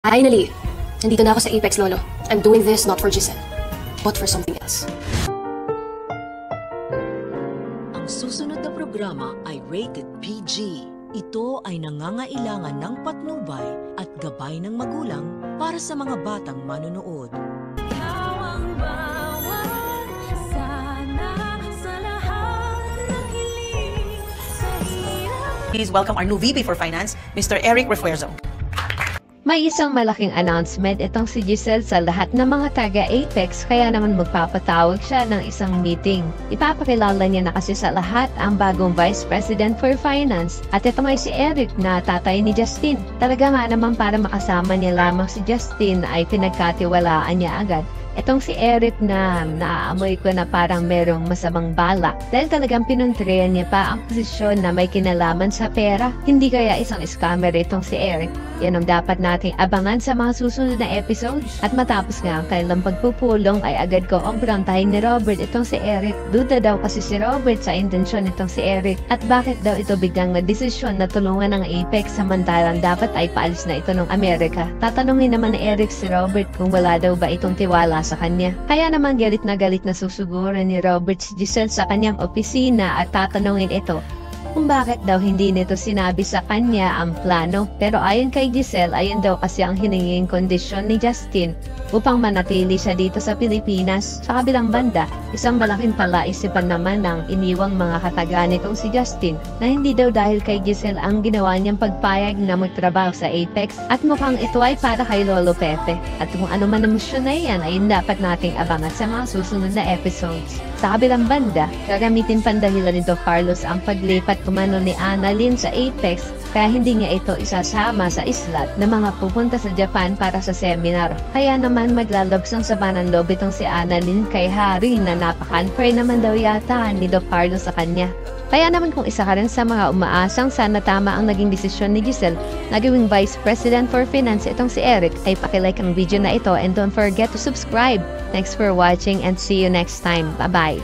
Finally, nandito na ako sa Apex, Lolo. I'm doing this not for Giselle, but for something else. Ang susunod na programa ay rated PG. Ito ay nangangailangan ng patnubay at gabay ng magulang para sa mga batang manonood. Please welcome our new VP for Finance, Mr. Eric Refuerzo. May isang malaking announcement itong si Giselle sa lahat ng mga taga-Apex, kaya naman magpapatawag siya ng isang meeting. Ipapakilala niya na kasi sa lahat ang bagong Vice President for Finance, at ito may si Eric na tatay ni Justin. Talaga nga naman para makasama niya lamang si Justin ay pinagkatiwalaan niya agad. Itong si Eric na naaamoy ko na parang merong masamang balak dahil talagang pinuntrihan niya pa ang posisyon na may kinalaman sa pera. Hindi kaya isang scammer itong si Eric? Yan ang dapat nating abangan sa mga susunod na episodes. At matapos nga ang kanilang pagpupulong ay agad ko omprantahin ni Robert itong si Eric. Duda daw kasi si Robert sa intensyon itong si Eric at bakit daw ito biglang nagdesisyon na tulungan ng Apex samantalang dapat ay paalis na ito ng Amerika. Tatanungin naman ni Eric si Robert kung wala daw ba itong tiwala sa kanya. Kaya naman galit na susuguran ni Robert si Giselle sa kanyang opisina at tatanungin ito kung bakit daw hindi nito sinabi sa kanya ang plano. Pero ayon kay Giselle, ayon daw kasi ang hininging kondisyon ni Justin upang manatili siya dito sa Pilipinas. Sa kabilang banda, isang malaking palaisipan naman ng iniwang mga kataga nitong si Justin na hindi daw dahil kay Giselle ang ginawa niyang pagpayag na magtrabaho sa Apex at mukhang ito ay para kay Lolo Pepe. At kung ano man ang misyon na iyan ay dapat nating abangan sa mga susunod na episodes. Sa kabilang banda, gagamitin pandahilan nito Carlos ang paglipat kumano ni Annalyn sa Apex kaya hindi niya ito isasama sa islat na mga pupunta sa Japan para sa seminar. Kaya naman maglalabsang sama ng loob itong si Annalyn kay Harry na napaka-unfair naman daw yata ni Doc Carlos sa kanya. Kaya naman kung isa ka rin sa mga umaasang sana tama ang naging desisyon ni Giselle na gawing Vice President for Finance itong si Eric, ay pakilike ang video na ito and don't forget to subscribe. Thanks for watching and see you next time. Bye-bye!